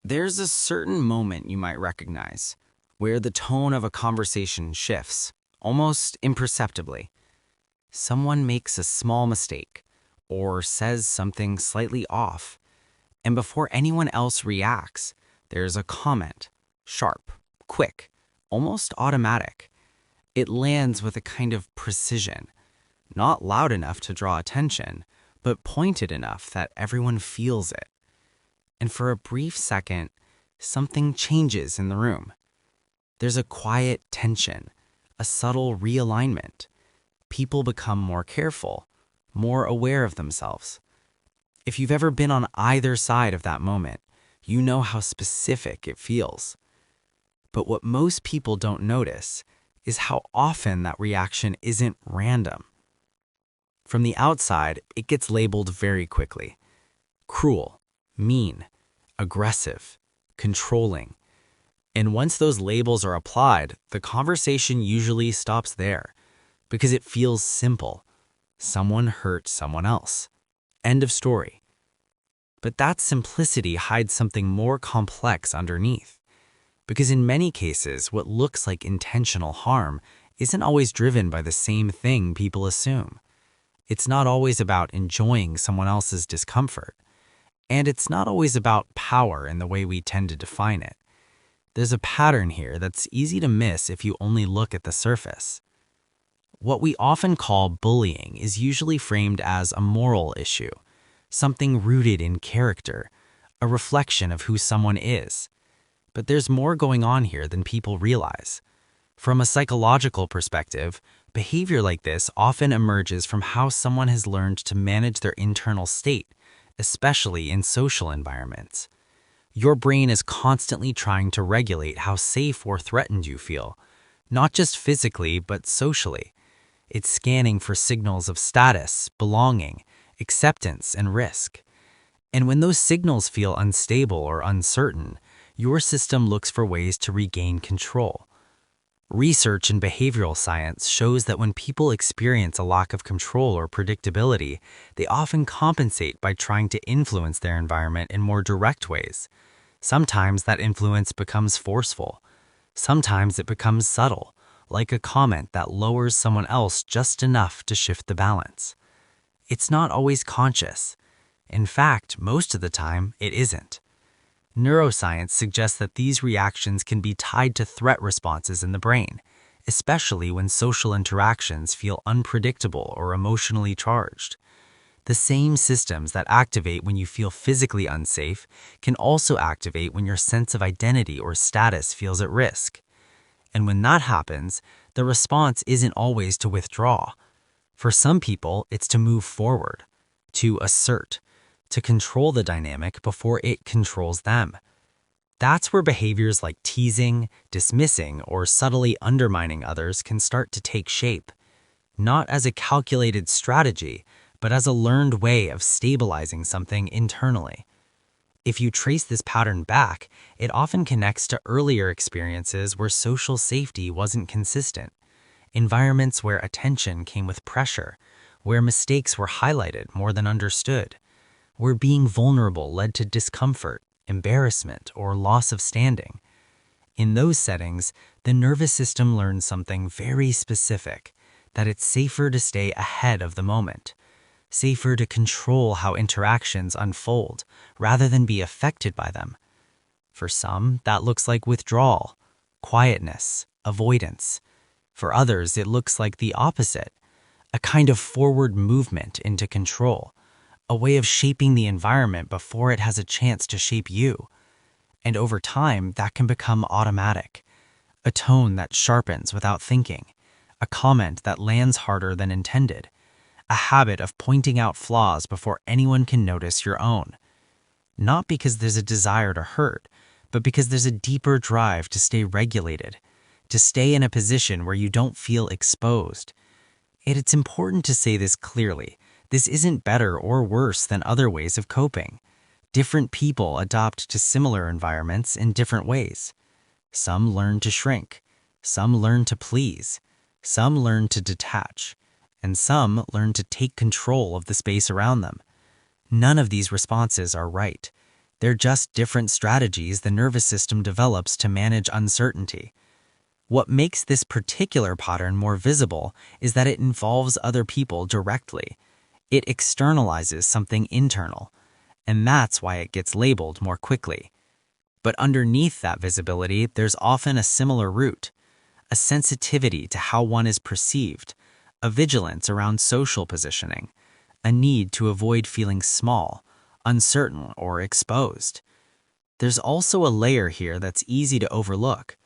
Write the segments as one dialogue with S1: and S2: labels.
S1: There's a certain moment you might recognize where the tone of a conversation shifts, almost imperceptibly. Someone makes a small mistake or says something slightly off, and before anyone else reacts, there's a comment, sharp, quick, almost automatic. It lands with a kind of precision, not loud enough to draw attention, but pointed enough that everyone feels it. And for a brief second, something changes in the room. There's a quiet tension, a subtle realignment. People become more careful, more aware of themselves. If you've ever been on either side of that moment, you know how specific it feels. But what most people don't notice is how often that reaction isn't random. From the outside, it gets labeled very quickly. Cruel, mean, aggressive, controlling. And once those labels are applied, the conversation usually stops there because it feels simple. Someone hurt someone else. End of story. But that simplicity hides something more complex underneath. Because in many cases, what looks like intentional harm isn't always driven by the same thing people assume. It's not always about enjoying someone else's discomfort. And it's not always about power in the way we tend to define it. There's a pattern here that's easy to miss if you only look at the surface. What we often call bullying is usually framed as a moral issue, something rooted in character, a reflection of who someone is. But there's more going on here than people realize. From a psychological perspective, behavior like this often emerges from how someone has learned to manage their internal state, especially in social environments. Your brain is constantly trying to regulate how safe or threatened you feel, not just physically, but socially. It's scanning for signals of status, belonging, acceptance, and risk. And when those signals feel unstable or uncertain, your system looks for ways to regain control. Research in behavioral science shows that when people experience a lack of control or predictability, they often compensate by trying to influence their environment in more direct ways. Sometimes that influence becomes forceful. Sometimes it becomes subtle, like a comment that lowers someone else just enough to shift the balance. It's not always conscious. In fact, most of the time, it isn't. Neuroscience suggests that these reactions can be tied to threat responses in the brain, especially when social interactions feel unpredictable or emotionally charged. The same systems that activate when you feel physically unsafe can also activate when your sense of identity or status feels at risk. And when that happens, the response isn't always to withdraw. For some people, it's to move forward, to assert, to control the dynamic before it controls them. That's where behaviors like teasing, dismissing, or subtly undermining others can start to take shape, not as a calculated strategy, but as a learned way of stabilizing something internally. If you trace this pattern back, it often connects to earlier experiences where social safety wasn't consistent, environments where attention came with pressure, where mistakes were highlighted more than understood, where being vulnerable led to discomfort, embarrassment, or loss of standing. In those settings, the nervous system learns something very specific, that it's safer to stay ahead of the moment, safer to control how interactions unfold rather than be affected by them. For some, that looks like withdrawal, quietness, avoidance. For others, it looks like the opposite, a kind of forward movement into control, a way of shaping the environment before it has a chance to shape you. And over time, that can become automatic, a tone that sharpens without thinking, a comment that lands harder than intended, a habit of pointing out flaws before anyone can notice your own. Not because there's a desire to hurt, but because there's a deeper drive to stay regulated, to stay in a position where you don't feel exposed. And it's important to say this clearly. This isn't better or worse than other ways of coping. Different people adopt to similar environments in different ways. Some learn to shrink, some learn to please, some learn to detach, and some learn to take control of the space around them. None of these responses are right. They're just different strategies the nervous system develops to manage uncertainty. What makes this particular pattern more visible is that it involves other people directly. It externalizes something internal, and that's why it gets labeled more quickly. But underneath that visibility, there's often a similar root, a sensitivity to how one is perceived, a vigilance around social positioning, a need to avoid feeling small, uncertain, or exposed. There's also a layer here that's easy to overlook.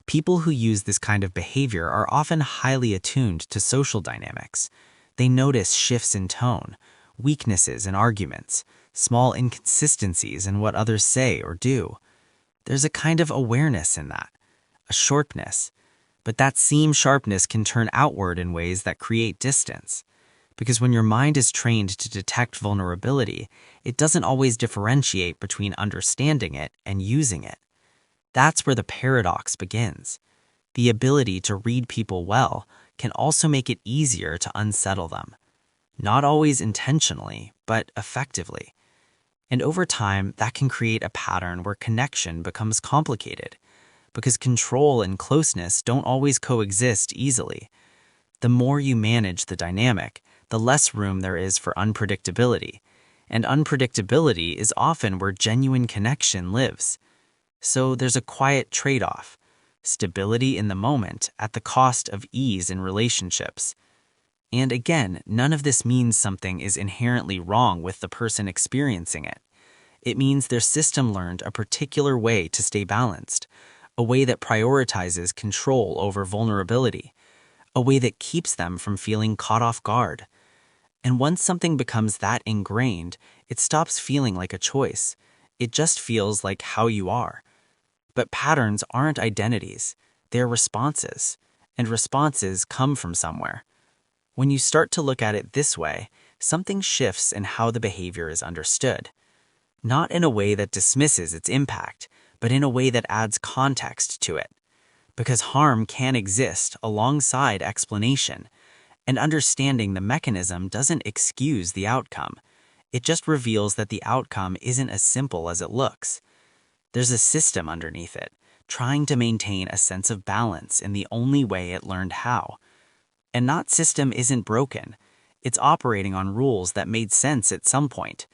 S1: People who use this kind of behavior are often highly attuned to social dynamics. They notice shifts in tone, weaknesses in arguments, small inconsistencies in what others say or do. There's a kind of awareness in that, a sharpness. But that same sharpness can turn outward in ways that create distance. Because when your mind is trained to detect vulnerability, it doesn't always differentiate between understanding it and using it. That's where the paradox begins. The ability to read people well can also make it easier to unsettle them. Not always intentionally, but effectively. And over time, that can create a pattern where connection becomes complicated, because control and closeness don't always coexist easily. The more you manage the dynamic, the less room there is for unpredictability. And unpredictability is often where genuine connection lives. So there's a quiet trade-off, stability in the moment at the cost of ease in relationships. And again, none of this means something is inherently wrong with the person experiencing it. It means their system learned a particular way to stay balanced, a way that prioritizes control over vulnerability, a way that keeps them from feeling caught off guard. And once something becomes that ingrained, it stops feeling like a choice. It just feels like how you are. But patterns aren't identities, they're responses, and responses come from somewhere. When you start to look at it this way, something shifts in how the behavior is understood. Not in a way that dismisses its impact, but in a way that adds context to it. Because harm can exist alongside explanation, and understanding the mechanism doesn't excuse the outcome. It just reveals that the outcome isn't as simple as it looks. There's a system underneath it, trying to maintain a sense of balance in the only way it learned how. And that system isn't broken. It's operating on rules that made sense at some point.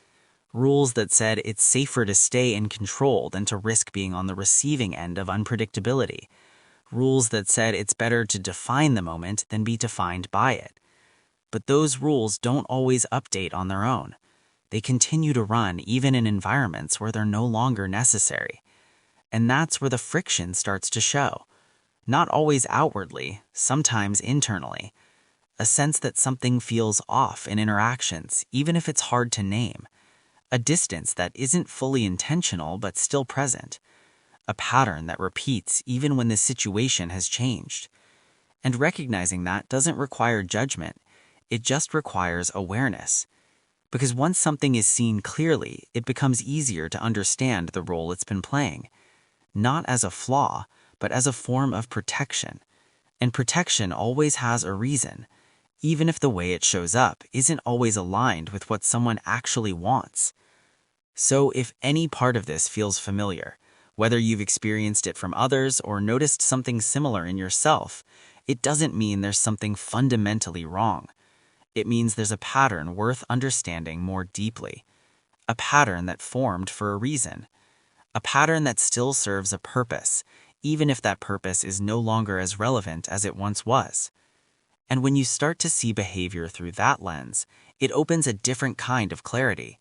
S1: Rules that said it's safer to stay in control than to risk being on the receiving end of unpredictability. Rules that said it's better to define the moment than be defined by it. But those rules don't always update on their own. They continue to run even in environments where they're no longer necessary. And that's where the friction starts to show. Not always outwardly, sometimes internally. A sense that something feels off in interactions, even if it's hard to name. A distance that isn't fully intentional but still present. A pattern that repeats even when the situation has changed. And recognizing that doesn't require judgment. It just requires awareness. Because once something is seen clearly, it becomes easier to understand the role it's been playing. Not as a flaw, but as a form of protection. And protection always has a reason, even if the way it shows up isn't always aligned with what someone actually wants. So if any part of this feels familiar, whether you've experienced it from others or noticed something similar in yourself, it doesn't mean there's something fundamentally wrong. It means there's a pattern worth understanding more deeply. A pattern that formed for a reason. A pattern that still serves a purpose, even if that purpose is no longer as relevant as it once was. And when you start to see behavior through that lens, it opens a different kind of clarity.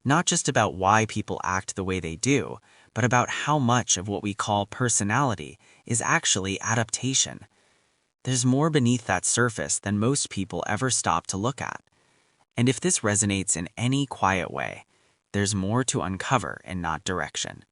S1: Not just about why people act the way they do, but about how much of what we call personality is actually adaptation. There's more beneath that surface than most people ever stop to look at. And if this resonates in any quiet way, there's more to uncover and not direction.